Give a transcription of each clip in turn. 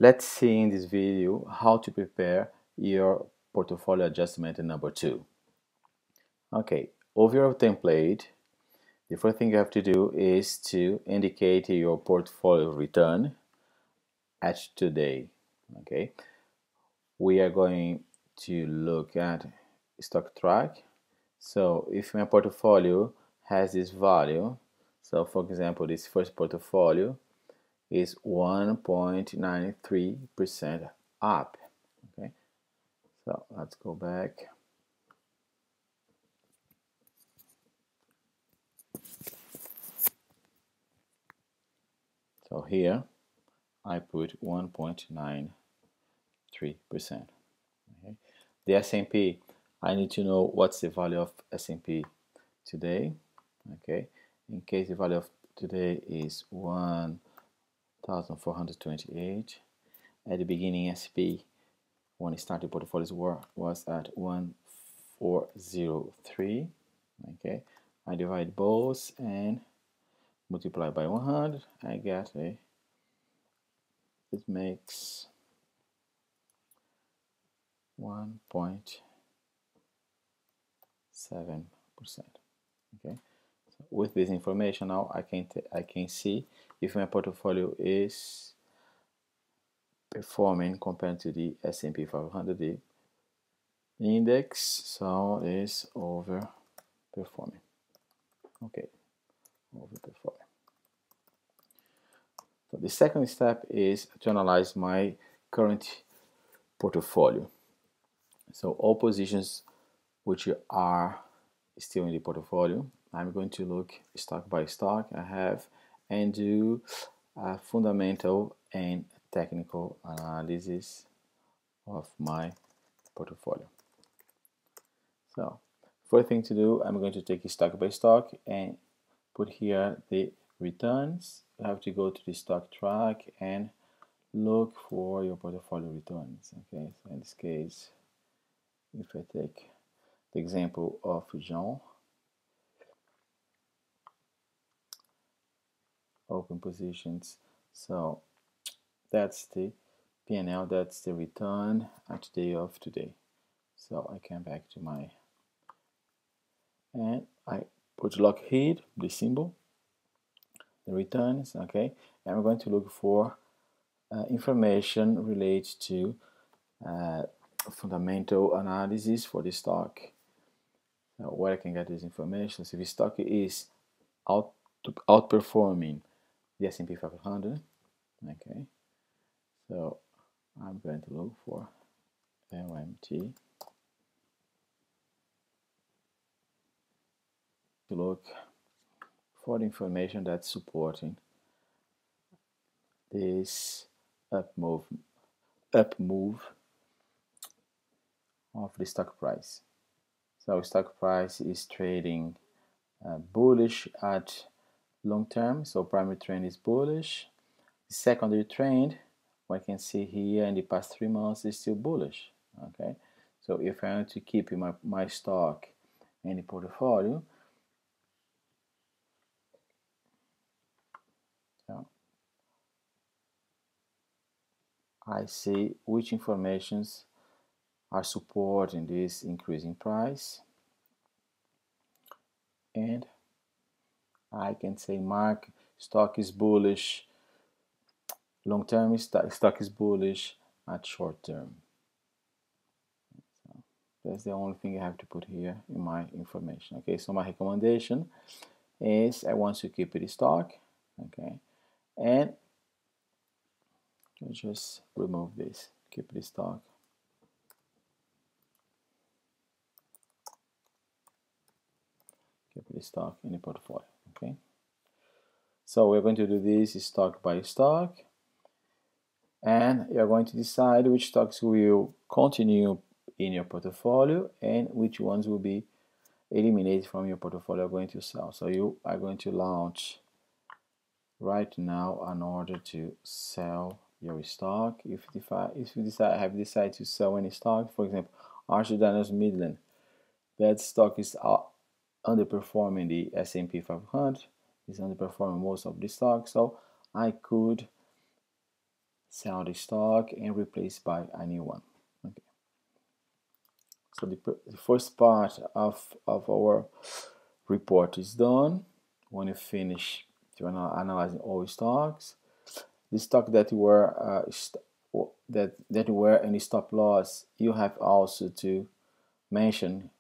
Let's see in this video how to prepare your portfolio adjustment number 2. Okay, over your template, the first thing you have to do is to indicate your portfolio return at today. Okay, we are going to look at stock track. So if my portfolio has this value, so for example this first portfolio is 1.93% up. Okay, so let's go back. So here I put 1.93%. Okay. The S&P, I need to know what's the value of S&P today. Okay, in case the value of today is 1,428. At the beginning, S&P when it started portfolios was at 1,403. Okay, I divide both and multiply by 100. I get it makes 1.7%. Okay, so with this information now I can see if my portfolio is performing compared to the S&P 500. The index, so is overperforming. Okay, overperforming. So the second step is to analyze my current portfolio. So all positions which are still in the portfolio, I'm going to look stock by stock I have and do a fundamental and technical analysis of my portfolio. So first thing to do, I'm going to take stock by stock and put here the returns. You have to go to the stock track and look for your portfolio returns. Okay, so in this case, if I take the example of Jean, open positions, so that's the P&L, that's the return at the day of today. So I come back to my, and I put Lockheed, the symbol, the returns, okay, and we're going to look for information related to fundamental analysis for the stock. Now, where I can get this information, so if the stock is outperforming the S&P 500, okay, so I'm going to look for LMT to look for the information that's supporting this up move of the stock price. So stock price is trading bullish at long term, so primary trend is bullish. The secondary trend, we can see here in the past 3 months, is still bullish. Okay, so if I want to keep my stock in the portfolio, so I see which informations are supporting this increasing price, and I can say mark stock is bullish long term, stock is bullish at short term. So that's the only thing I have to put here in my information. Okay, so my recommendation is I want to keep the stock, okay, and just remove this, keep the stock. Keep the stock in the portfolio. Okay, so we're going to do this stock by stock, and you're going to decide which stocks will continue in your portfolio and which ones will be eliminated from your portfolio going to sell. So you are going to launch right now an order to sell your stock. If you have decided to sell any stock, for example, Archer Daniels Midland, that stock is underperforming the S&P 500, is underperforming most of the stocks, so I could sell the stock and replace by a new one. Okay. So the first part of our report is done. When you finish analyzing all stocks, the stock that were that were any stop loss, you have also to mention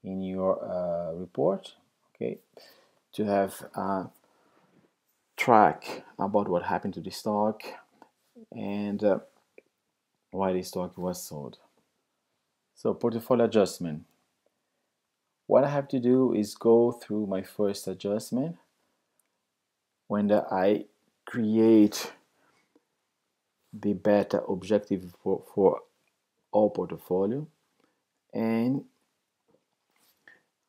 in your report, okay, to have a track about what happened to the stock and why the stock was sold. So portfolio adjustment. What I have to do is go through my first adjustment when I create the beta objective for all portfolio, and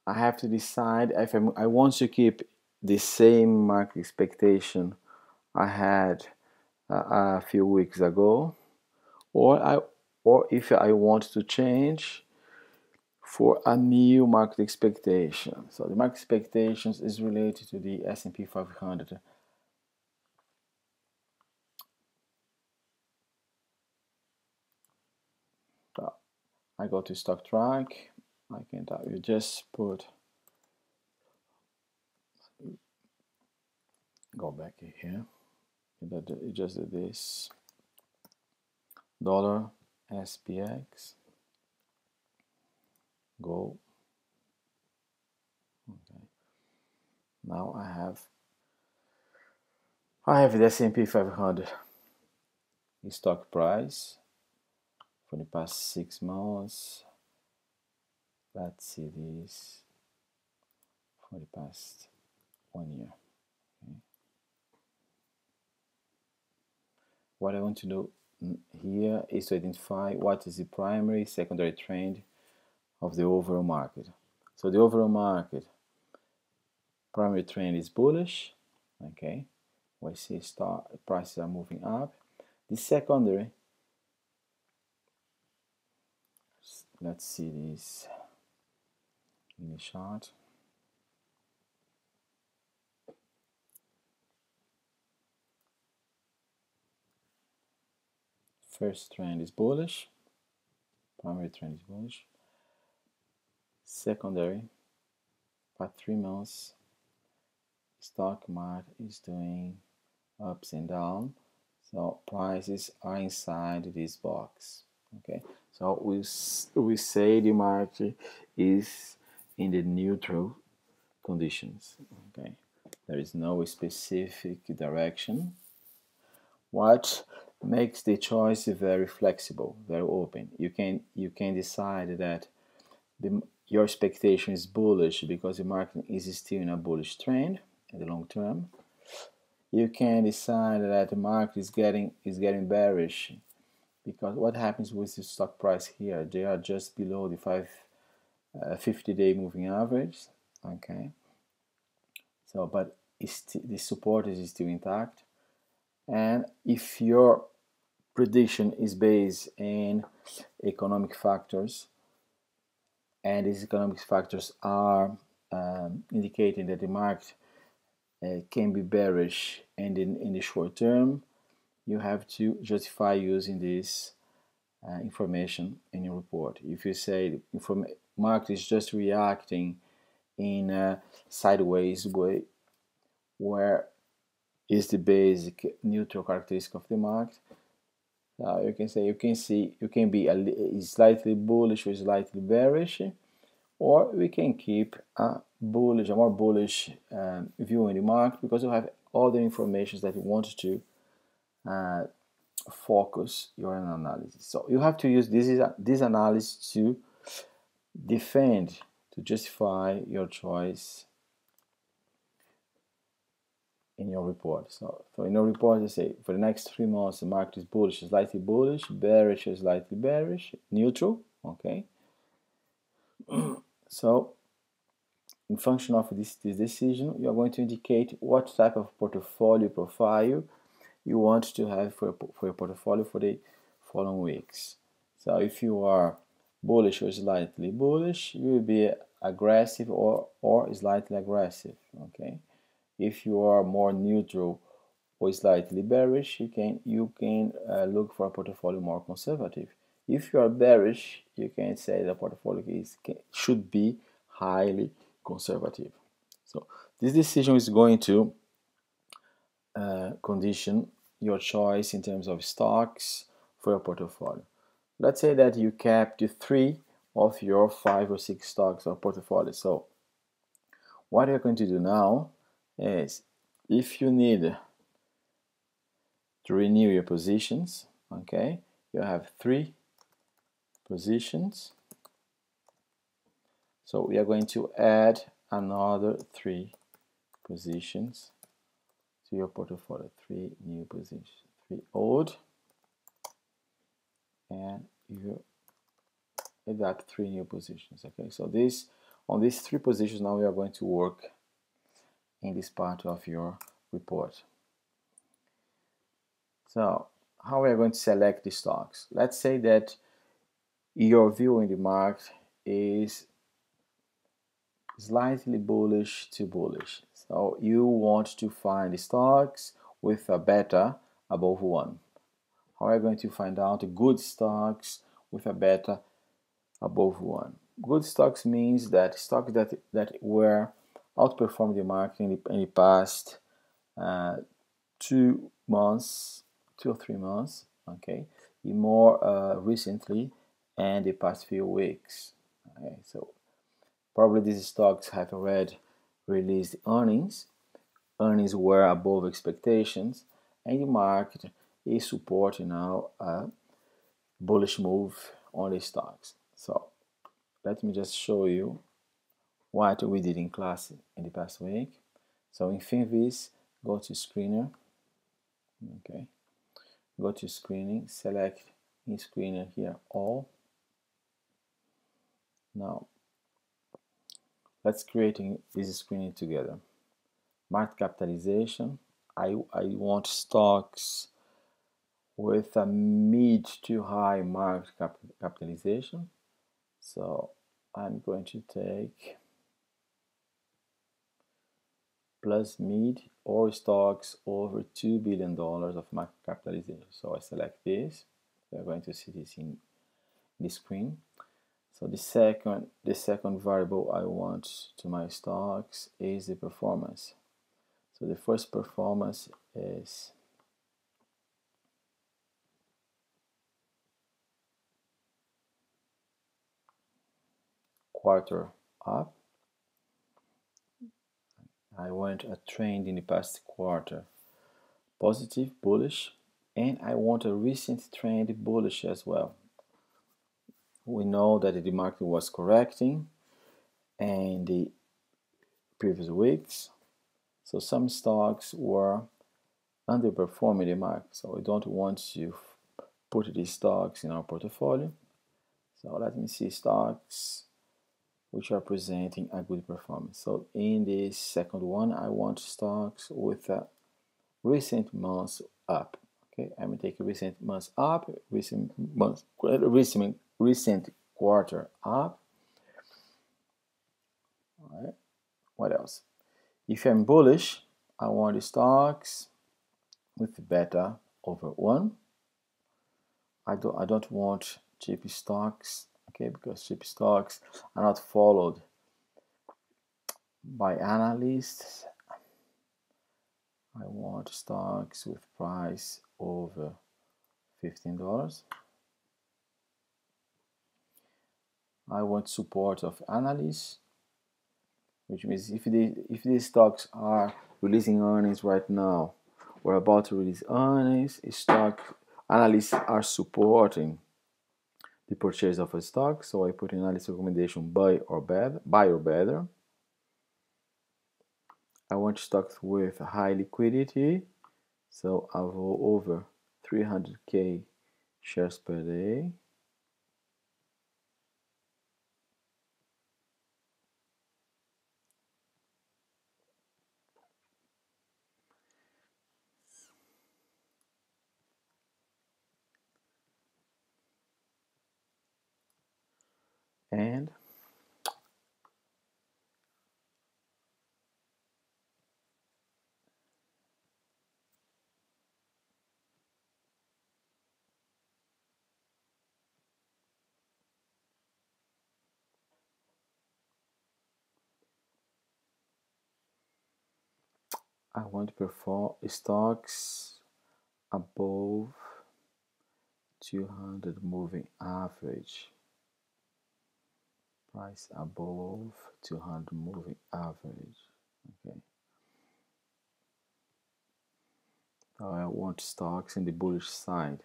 I have to decide if I want to keep the same market expectation I had a few weeks ago, or if I want to change for a new market expectation. So the market expectations is related to the S&P 500. So I go to stock track. I can tell you just put, go back here. You just do this dollar SPX. Go. Okay. Now I have the S&P 500 stock price for the past 6 months. Let's see this for the past 1 year. Okay. What I want to do here is to identify what is the primary, secondary trend of the overall market. So the overall market primary trend is bullish. Okay, we see prices are moving up. The secondary, let's see this in the chart. First trend is bullish, primary trend is bullish. Secondary, for 3 months, stock market is doing ups and down. So prices are inside this box. Okay, so we say the market is in the neutral conditions. Okay, there is no specific direction. What makes the choice very flexible, very open. You can decide that your expectation is bullish because the market is still in a bullish trend in the long term. You can decide that the market is getting bearish because what happens with the stock price here? They are just below the 50-day moving average. Okay, so but the support is still intact, and if your prediction is based in economic factors, and these economic factors are indicating that the market can be bearish and in the short term, you have to justify using this information in your report. If you say the market is just reacting in a sideways way, where is the basic neutral characteristic of the market, you can say you can be slightly bullish or slightly bearish, or we can keep a more bullish view in the market because you have all the information that you want to focus your analysis. So you have to use this analysis to defend, to justify your choice in your report. So in your report, you say for the next 3 months the market is bullish, slightly bullish, bearish, slightly bearish, neutral. Okay. So in function of this decision, you are going to indicate what type of portfolio profile you want to have for your portfolio for the following weeks. So if you are bullish or slightly bullish, you will be aggressive or slightly aggressive. Okay. If you are more neutral or slightly bearish, you can look for a portfolio more conservative. If you are bearish, you can say the portfolio should be highly conservative. So this decision is going to condition your choice in terms of stocks for your portfolio. Let's say that you kept 3 of your 5 or 6 stocks or portfolio. So what you're going to do now is, if you need to renew your positions, okay, you have 3 positions, so we are going to add another 3 positions to your portfolio. 3 new positions, 3 old, and you adapt 3 new positions. Okay, so this, on these 3 positions, now we are going to work in this part of your report. So how we are going to select the stocks? Let's say that your view in the market is slightly bullish to bullish. So you want to find stocks with a beta above 1. How are you going to find out good stocks with a beta above 1? Good stocks means that stocks that were outperformed the market in the past 2 months, 2 or 3 months, okay, more recently, and the past few weeks. Okay, so probably these stocks have already released earnings. Earnings were above expectations, and the market is supporting now a bullish move on the stocks. So let me just show you what we did in class in the past week. So in Finviz, go to Screener. Okay, go to Screening, select in Screener here all. Now let's create this screening together. Market capitalization. I want stocks with a mid to high market capitalization. So I'm going to take plus mid or stocks over $2 billion of market capitalization. So I select this. We're going to see this in the screen. So the second variable I want to my stocks is the performance. So the first performance is quarter up. I want a trend in the past quarter positive, bullish, and I want a recent trend bullish as well. We know that the market was correcting in the previous weeks, so some stocks were underperforming the market, so we don't want to put these stocks in our portfolio. So let me see stocks which are presenting a good performance. So in this second one, I want stocks with a recent months up. Okay, I'm gonna take recent months up, recent quarter up. All right. What else? If I'm bullish, I want the stocks with beta over 1. I don't want cheap stocks, okay, because cheap stocks are not followed by analysts. I want stocks with price over $15. I want support of analysts, which means if these stocks are releasing earnings right now, we're about to release earnings, stock analysts are supporting the purchase of a stock. So I put in analyst recommendation buy or better. I want stocks with high liquidity, so I'll go over 300k shares per day. And I want to perform stocks above 200 moving average. Price above 200 moving average. Okay. Now I want stocks in the bullish side.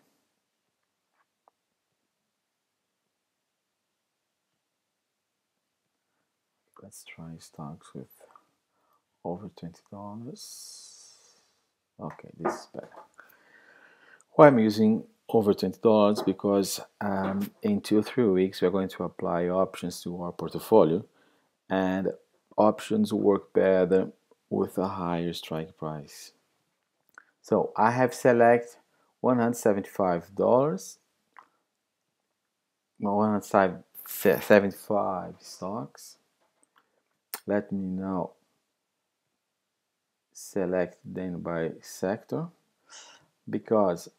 Let's try stocks with over $20. Okay, this is better. Why I'm using over $20? Because in 2 or 3 weeks we're going to apply options to our portfolio, and options work better with a higher strike price. So I have select $175, 175 stocks. Let me now select them by sector, because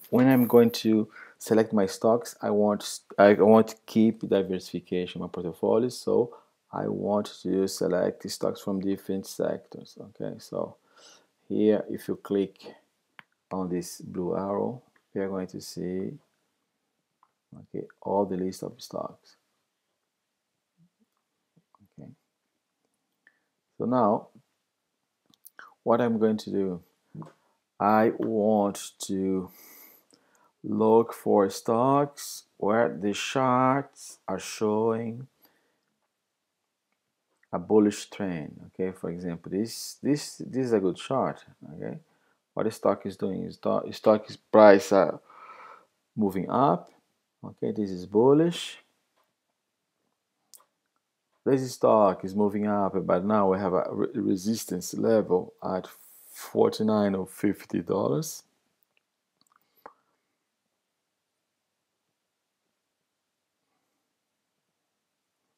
when I'm going to select my stocks, I want to keep diversification in my portfolio, so I want to select the stocks from different sectors. Okay, so here if you click on this blue arrow, we are going to see all the list of stocks. Okay, so now what I'm going to do, I want to look for stocks where the charts are showing a bullish trend. Okay, for example, this is a good chart. Okay, what the stock is doing is stock is price moving up. Okay, this is bullish. This stock is moving up, but now we have a resistance level at $49 or $50.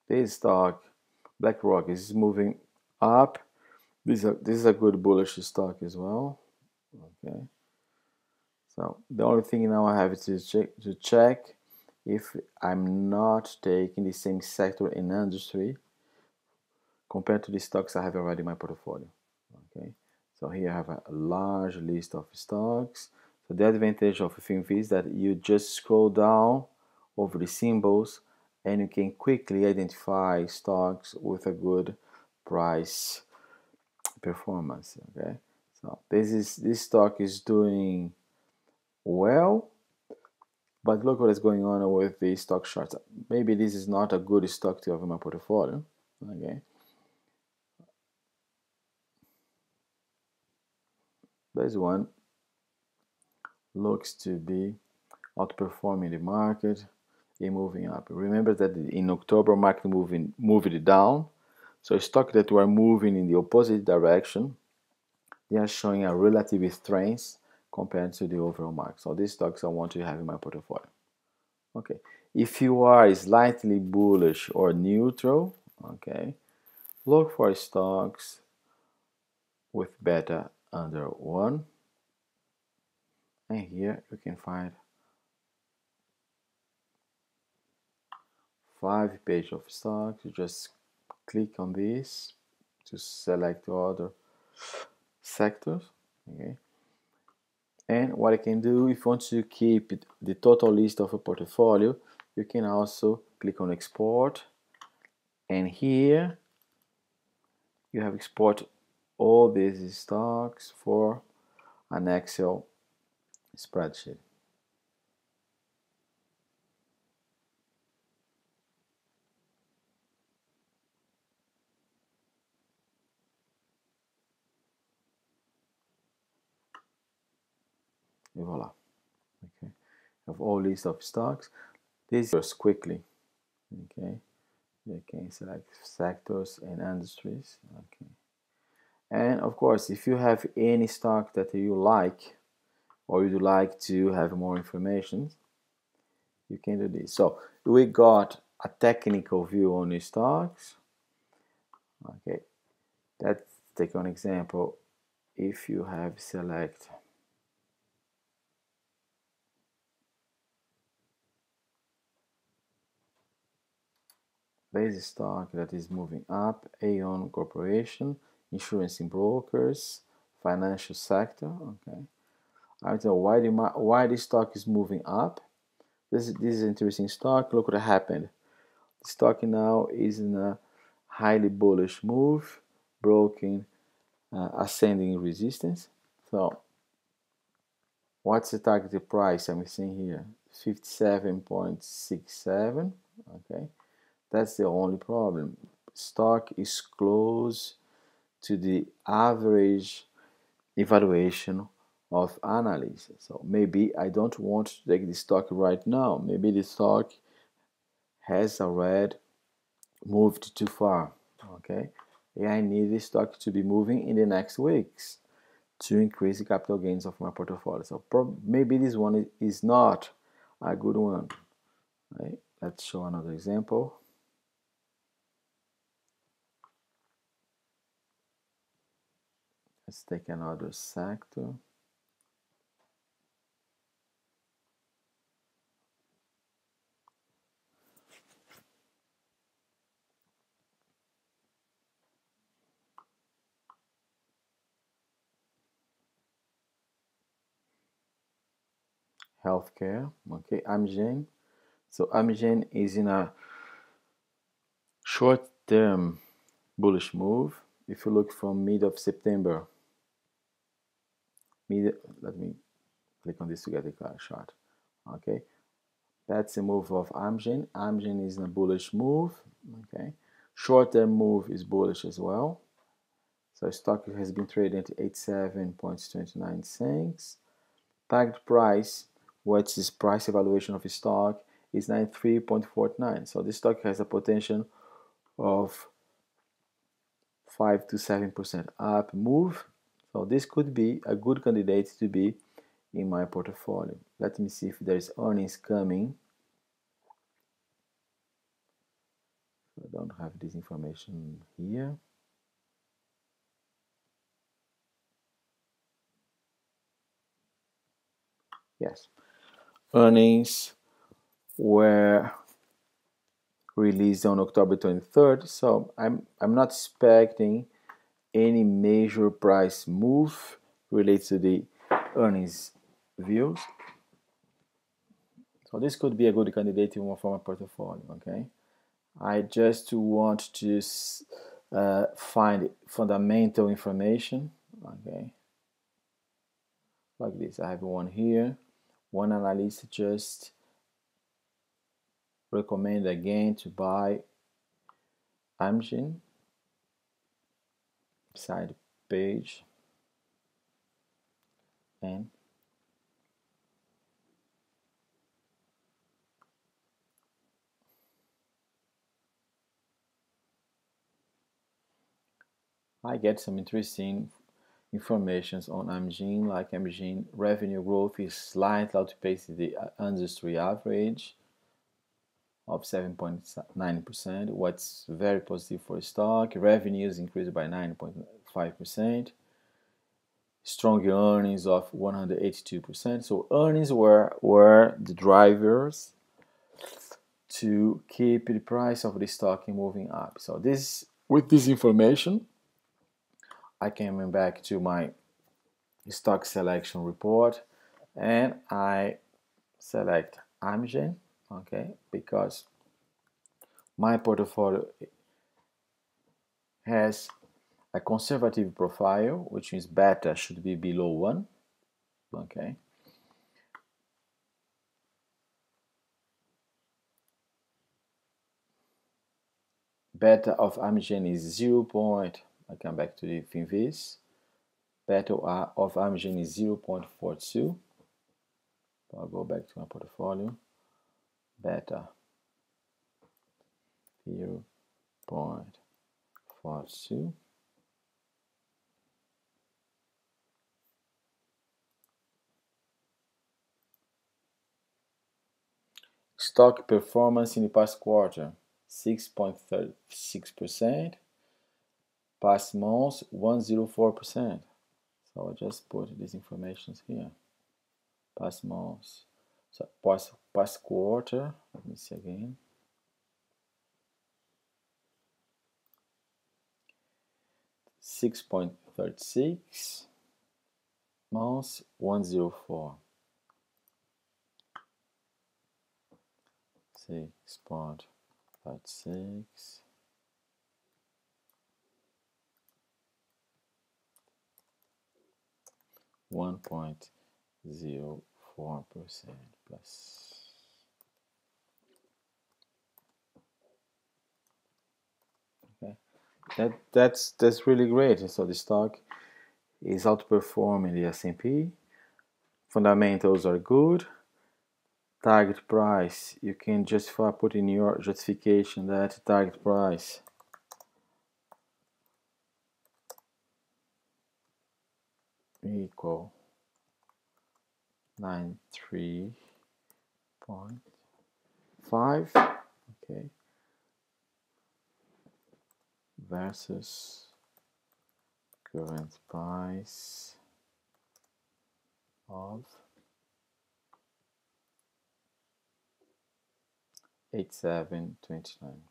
This stock, BlackRock, is moving up. This is a good bullish stock as well. Okay, so the only thing now I have to check if I'm not taking the same sector in industry compared to the stocks I have already in my portfolio. Okay, so here I have a large list of stocks. So the advantage of FinVis is that you just scroll down over the symbols and you can quickly identify stocks with a good price performance. Okay, so this stock is doing well, but look what is going on with the stock charts. Maybe this is not a good stock to have in my portfolio. Okay, this one looks to be outperforming the market and moving up. Remember that in October market moved down, so stock that were moving in the opposite direction, they are showing a relative strength compared to the overall market. So these stocks I want to have in my portfolio. Okay, if you are slightly bullish or neutral, okay, look for stocks with beta under 1, and here you can find 5 pages of stocks. You just click on this to select other sectors. Okay, and what I can do, if you want to keep the total list of a portfolio, you can also click on export, and here you have export all these stocks for an Excel spreadsheet. And voila. Okay, have all list of stocks. This goes quickly. Okay, you can select sectors and industries. Okay, and of course, if you have any stock that you like or you'd like to have more information, you can do this. So we got a technical view on the stocks. Okay, let's take an example. If you have select base stock that is moving up, Aon Corporation, insurance and brokers, financial sector. Okay, I tell why this stock is moving up. This is an interesting stock. Look what happened. The stock now is in a highly bullish move, broken ascending resistance. So what's the targeted price I'm seeing here? 57.67. Okay, that's the only problem. Stock is close to the average evaluation of analysts. So maybe I don't want to take the stock right now. Maybe the stock has already moved too far. Okay, and I need the stock to be moving in the next weeks to increase the capital gains of my portfolio. So maybe this one is not a good one. Right? Let's show another example. Let's take another sector. Healthcare. Okay, Amgen. So Amgen is in a short-term bullish move. If you look from mid of September, let me click on this to get the chart. Okay, that's a move of Amgen. Amgen is in a bullish move. Okay, short-term move is bullish as well. So stock has been trading at 87.29 cents. Target price, what's this price evaluation of a stock, is 93.49. So this stock has a potential of 5 to 7% up move. So this could be a good candidate to be in my portfolio. Let me see if there is earnings coming. I don't have this information here. Yes, earnings were released on October 23rd, so I'm not expecting any major price move related to the earnings views. So this could be a good candidate for my portfolio. Okay, I just want to find fundamental information. Okay, like this. I have one here. One analyst just recommend again to buy Amgen. Side page, and I get some interesting informations on Amgen. Like Amgen revenue growth is slightly outpacing the industry average of 7.9%. What's very positive for stock. Revenues increased by 9.5%. Strong earnings of 182%. So earnings were the drivers to keep the price of the stock moving up. So with this information, I came back to my stock selection report and I select Amgen, okay, because my portfolio has a conservative profile, which means beta should be below 1, okay. Beta of Amgen is 0. I come back to the Finviz. Beta of Amgen is 0.42. I'll go back to my portfolio. Beta 0.42. Stock performance in the past quarter, 6.36%. Past months, 104%. So I'll just put these informations here. Past months. So past quarter, let me see again. 6.36. months 104. 6.56. 1.04% plus. Okay, that's really great. So the stock is outperforming the S&P. Fundamentals are good. Target price, you can justify, put in your justification that target price equal 93.5, okay, versus current price of 87.29.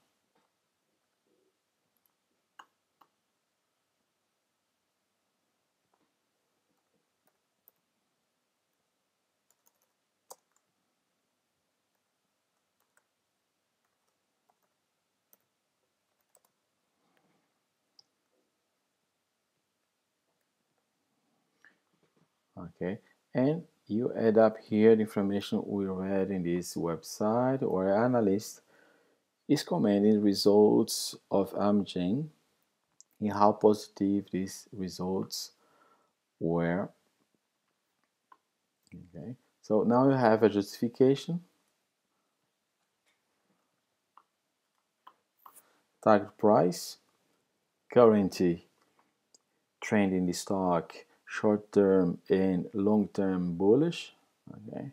Okay, and you add up here the information we read in this website, or analyst is commenting results of Amgen and how positive these results were. Okay, so now you have a justification. Target price, currently trend in the stock, short-term and long-term bullish. Okay,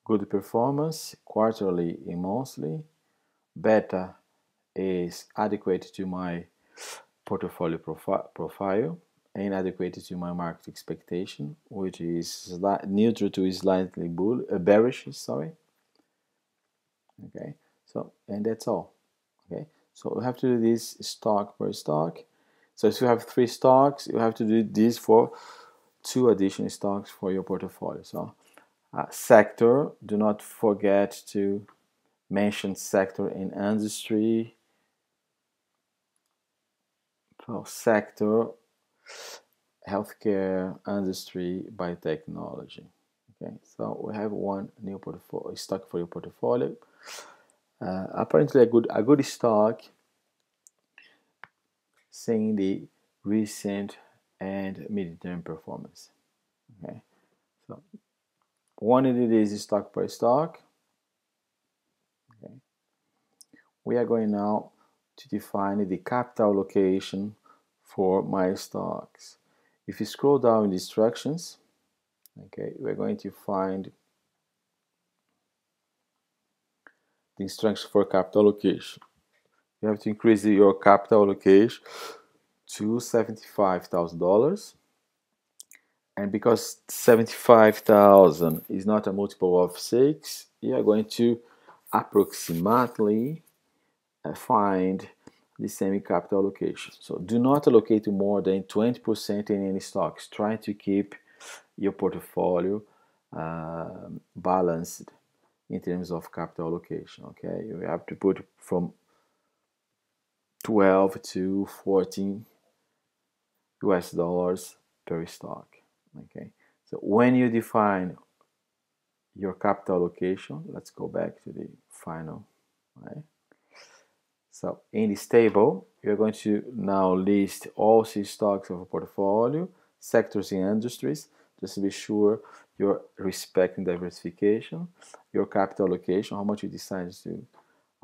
good performance, quarterly and monthly. Beta is adequate to my portfolio profile and adequate to my market expectation, which is neutral to slightly bearish. Sorry. Okay, so and that's all. Okay, so we have to do this stock per stock. So if you have 3 stocks, you have to do this for 2 additional stocks for your portfolio. So sector, do not forget to mention sector in industry. So sector, healthcare, industry, biotechnology. Okay, so we have one new portfolio stock for your portfolio. Apparently a good stock, seeing the recent and mid-term performance. Okay, so one of it is stock per stock. Okay, we are going now to define the capital allocation for my stocks. If you scroll down in the instructions, okay, we're going to find the instructions for capital allocation. You have to increase your capital allocation to $75,000, and because 75,000 is not a multiple of 6, you are going to approximately find the same capital allocation. So do not allocate more than 20% in any stocks. Try to keep your portfolio balanced in terms of capital allocation. Okay, you have to put from 12 to 14 US dollars per stock. Okay, so when you define your capital allocation, let's go back to the final. Right? So in this table, you're going to now list all 6 stocks of a portfolio, sectors and industries, just to be sure you're respecting diversification, your capital allocation, how much you decide to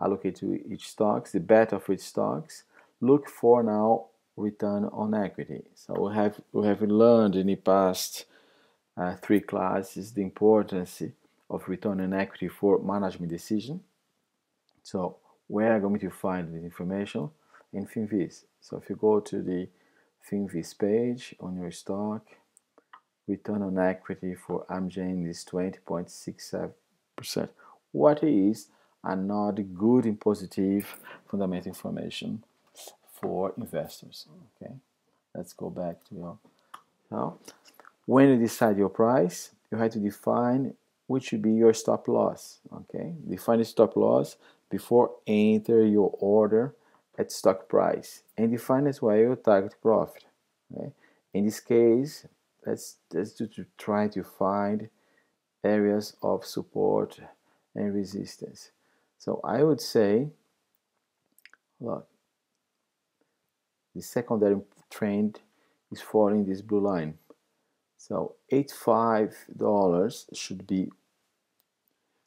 allocate to each stocks, the beta of each stocks. Look for now return on equity. So we have learned in the past 3 classes the importance of return on equity for management decision. So where are you going to find this information? In FinViz. So if you go to the FinViz page on your stock, return on equity for Amgen is 20.67%. What is another good and positive fundamental information for investors? Okay, let's go back to your Now, when you decide your price, you have to define which should be your stop loss. Okay, define the stop loss before enter your order at stock price, and define as well your target profit. Okay, in this case, let's try to find areas of support and resistance. So I would say, look, the secondary trend is following this blue line. So $85 should be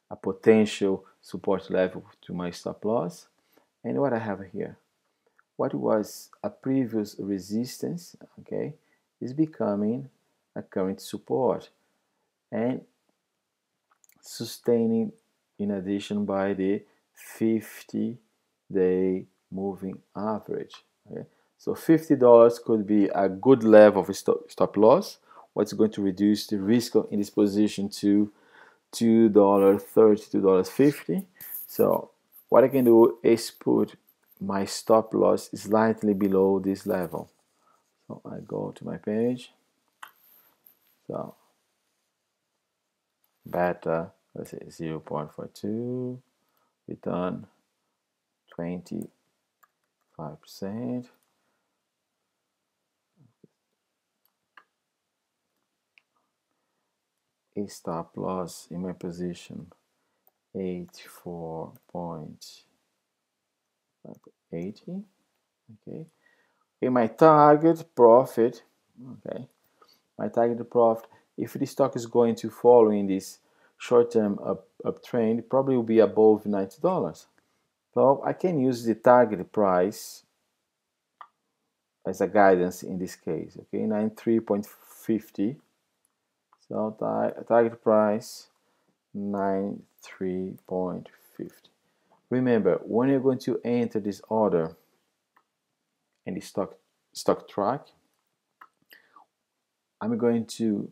a potential support level to my stop loss. And what I have here, what was a previous resistance, okay, is becoming a current support and sustaining in addition by the 50-day moving average. Okay? So $50 could be a good level of stop loss. What's going to reduce the risk in this position to $2.30, $2.50. So what I can do is put my stop loss slightly below this level. So I go to my page. So beta, let's say 0.42, return 25%. A stop loss in my position 84.80. Okay. In my target profit, okay, my target profit, if the stock is going to follow in this short-term uptrend, it probably will be above $90. So I can use the target price as a guidance in this case, okay, 93.50. So target price 93.50. Remember, when you're going to enter this order in the stock track, I'm going to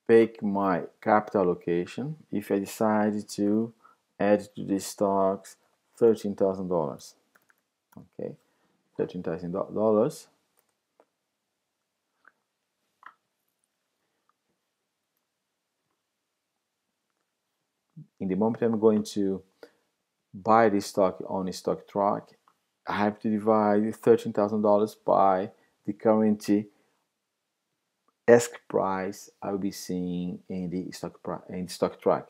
pick my capital allocation if I decide to add to these stocks $13,000. Okay, $13,000. In the moment I'm going to buy this stock on a stock track, I have to divide $13,000 by the current ask price I will be seeing in the stock track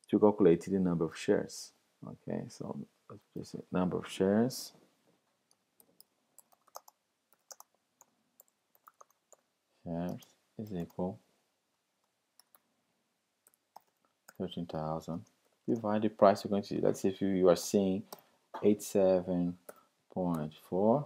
to calculate the number of shares. Okay, so let's just say number of shares. Shares is equal 13,000 divide the price you're going to see. Let's say if you are seeing 87.4.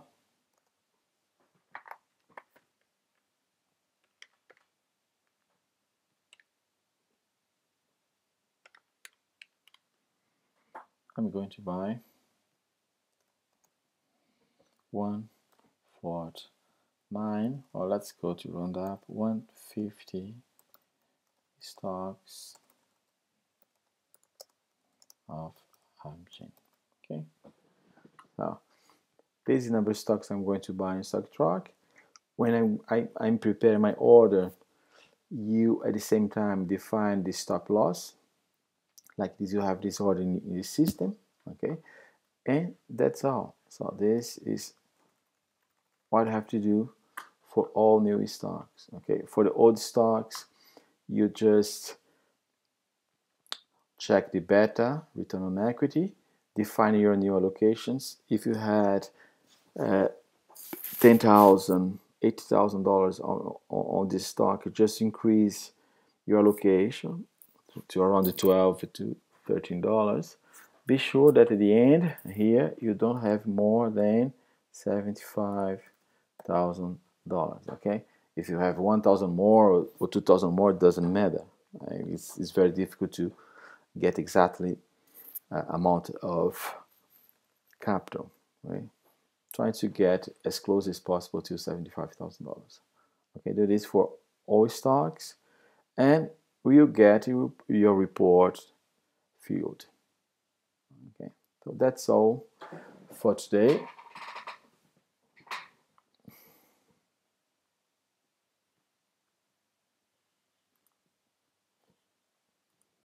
I'm going to buy 149, or let's go to round up 150 stocks of Amgen. Okay, now this is the number of stocks I'm going to buy in stock track. When I'm preparing my order, you at the same time define the stop loss. Like this, you have this order in the system. Okay, and that's all. So this is what I have to do for all new stocks. Okay, for the old stocks, you just check the beta, return on equity, define your new allocations. If you had $10,000, $80,000 on this stock, you just increase your allocation to around the $12 to $13. Be sure that at the end here you don't have more than $75,000. Okay, if you have 1,000 more or 2,000 more, it doesn't matter. It's very difficult to get exactly amount of capital. Right, trying to get as close as possible to $75,000. Okay, do this for all stocks, and we'll get your report field. Okay, so that's all for today.